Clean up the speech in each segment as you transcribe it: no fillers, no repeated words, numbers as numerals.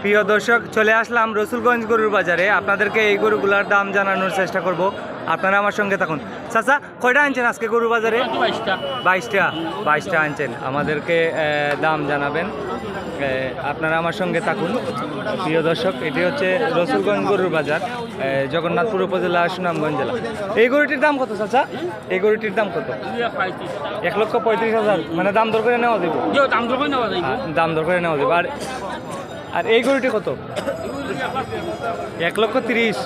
প্রিয় দর্শক, চলে আসলাম রসুলগঞ্জ গরুর বাজারে। আপনাদেরকে এই গরুগুলার দাম জানানোর চেষ্টা করব, আপনারা আমার সঙ্গে থাকুন। চাচা, কয়টা আনছেন আজকে গরুর বাজারে? 22টা আনছেন। আমাদেরকে দাম জানাবেন, আপনারা আমার সঙ্গে থাকুন। প্রিয় দর্শক, এটি হচ্ছে রসুলগঞ্জ গরুর বাজার, জগন্নাথপুর উপজেলা, সুনামগঞ্জ জেলা। এই গরুটির দাম কত চাচা? এই গরুটির দাম কত? 1,35,000। মানে দাম দর করে নেওয়া যাবে? দাম দর করে নেওয়া যাবে। আর এই গরুটি কত? 1,30,000।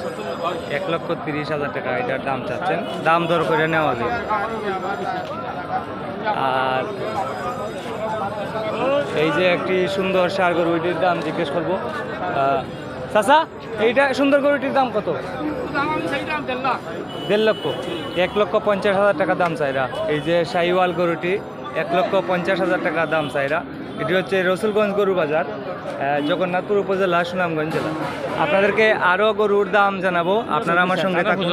1,30,000 টাকা এটার দাম চাচ্ছেন, দাম দর করে নেওয়া যাবে। আর এই যে একটি সুন্দর ষাঁড় গরু, এটির দাম জিজ্ঞেস করবো। চাচা, এইটা সুন্দর গরুটির দাম কত? 1.5 লক্ষ। 1,50,000 টাকা দাম চাইরা। এই যে শাহিওয়াল গরুটি 1,50,000 টাকা দাম চাইরা। এটি হচ্ছে রসুলগঞ্জ গরু বাজার, জগন্নাথপুর উপজেলা, সুনামগঞ্জ জেলা। আপনাদেরকে আরও গরুর দাম জানাবো, আপনারা আমার সঙ্গে থাকুন।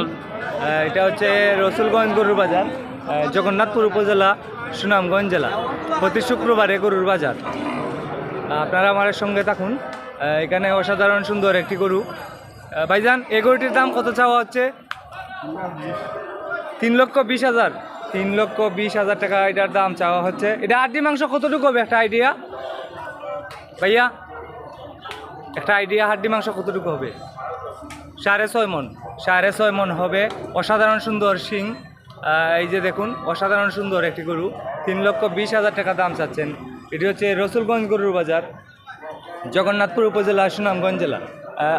এটা হচ্ছে রসুলগঞ্জ গরুর বাজার, জগন্নাথপুর উপজেলা, সুনামগঞ্জ জেলা। প্রতি শুক্রবারে গরুর বাজার, আপনারা আমার সঙ্গে থাকুন। এখানে অসাধারণ সুন্দর একটি গরু। ভাইজান, এই গরুটির দাম কত চাওয়া হচ্ছে? 3,20,000। 3,20,000 টাকা এটার দাম চাওয়া হচ্ছে। এটা হাড্ডি মাংস কতটুকু হবে, একটা আইডিয়া ভাইয়া? একটা আইডিয়া, হাড্ডি মাংস কতটুকু হবে? 6.5 মণ। 6.5 মণ হবে। অসাধারণ সুন্দর শিং, এই যে দেখুন, অসাধারণ সুন্দর একটি গরু। 3,20,000 টাকা দাম চাচ্ছেন। এটি হচ্ছে রসুলগঞ্জ গরুর বাজার, জগন্নাথপুর উপজেলা, সুনামগঞ্জ জেলা।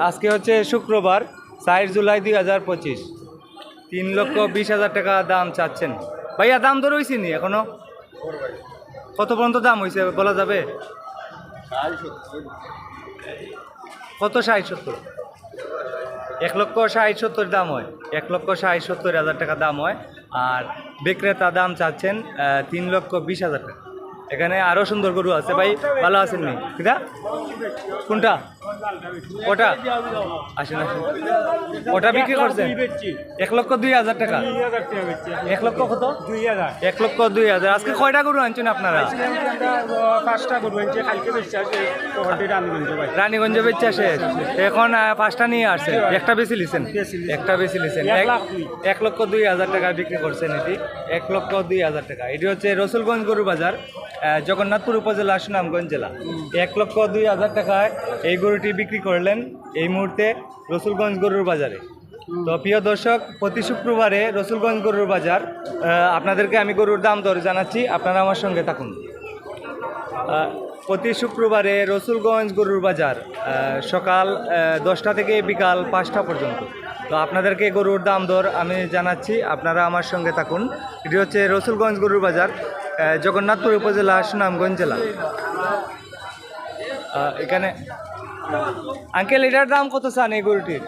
আজকে হচ্ছে শুক্রবার, 4 জুলাই 2025। 3,20,000 টাকা দাম চাচ্ছেন। ভাইয়া, দাম দর হয়েছে নি এখনো? কত পর্যন্ত দাম হয়েছে বলা যাবে? কত? 60-70? 1,60,70 দাম হয়। 1,60,70,000 টাকা দাম হয়। আর বিক্রেতা দাম চাচ্ছেন 3,20,000 টাকা। এখানে আরও সুন্দর গরু আছে। ভাই, ভালো আছেন নি? কিটা কোনটা? ওটা আসেন আসেন। ওটা বিক্রি করছেন 1,02,000 টাকা। 1 লক্ষ কত? 2,000। 1,02,000। আজকে কয়টা গরু আনছেন আপনারা? 5টা গরু আনছে, কালকে বেচা রানীগঞ্জে বেচা শেষ। এখন 5টা নিয়ে আসছেন, একটা বেশি লিছেন? একটা বেশি লিছেন। 1,02,000 টাকা বিক্রি করছেন এটি। 1,02,000 টাকা। এটি হচ্ছে রসুলগঞ্জ গরু বাজার, জগন্নাথপুর উপজেলা, সুনামগঞ্জ জেলা। 1,02,000 টাকায় এই গরুটি বিক্রি করলেন এই মুহূর্তে রসুলগঞ্জ গরুর বাজারে। তো প্রিয় দর্শক, প্রতি শুক্রবারে রসুলগঞ্জ গরুর বাজার, আপনাদেরকে আমি গরুর দাম দর জানাচ্ছি, আপনারা আমার সঙ্গে থাকুন। প্রতি শুক্রবারে রসুলগঞ্জ গরুর বাজার, সকাল 10টা থেকে বিকাল 5টা পর্যন্ত। তো আপনাদেরকে গরুর দাম দর আমি জানাচ্ছি, আপনারা আমার সঙ্গে থাকুন। এটি হচ্ছে রসুলগঞ্জ গরুর বাজার, জগন্নাথপুর উপজেলা, সুনামগঞ্জ জেলা। এখানে আঙ্কেল, এটার দাম কত চান এই গরুটির?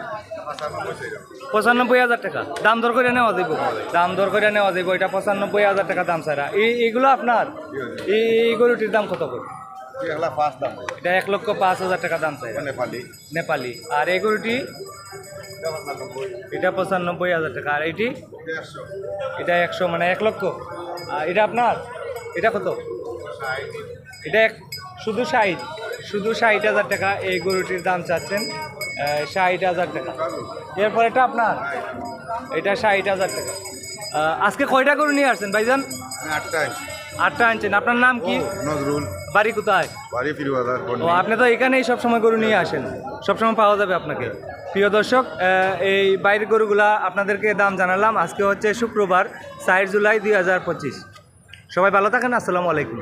95,000 টাকা। দাম দর করে নেওয়া যাইব? দাম দর করে নেওয়া যাইব। এটা 95,000 টাকা দাম ছাড়া। এইগুলো আপনার? এই গরুটির দাম কত করে? এটা 1,05,000 টাকা দাম চাই, নেপালি। আর এই গরুটি? এটা 95,000 টাকা। আর এইটি? এটা 100, মানে 1 লক্ষ। এটা আপনার? এটা কত? এটা শুধু 60,000 টাকা এই গরুটির দাম চাচ্ছেন, 60,000 টাকা। এরপর এটা আপনার? এটা 60,000 টাকা। আজকে কয়টা গরু নিয়ে আসছেন ভাইজান? 8টা আনছেন। আপনার নাম কি? নজরুল। বাড়ি কোথায়? বাড়ি ফিরবাজার। ও, আপনি তো এখানেই সবসময় গরু নিয়ে আসেন, সবসময় পাওয়া যাবে আপনাকে। প্রিয় দর্শক, এই বাইরের গরুগুলা আপনাদেরকে দাম জানালাম। আজকে হচ্ছে শুক্রবার, 4 জুলাই 2025। সবাই ভালো থাকেন। আসসালামু আলাইকুম।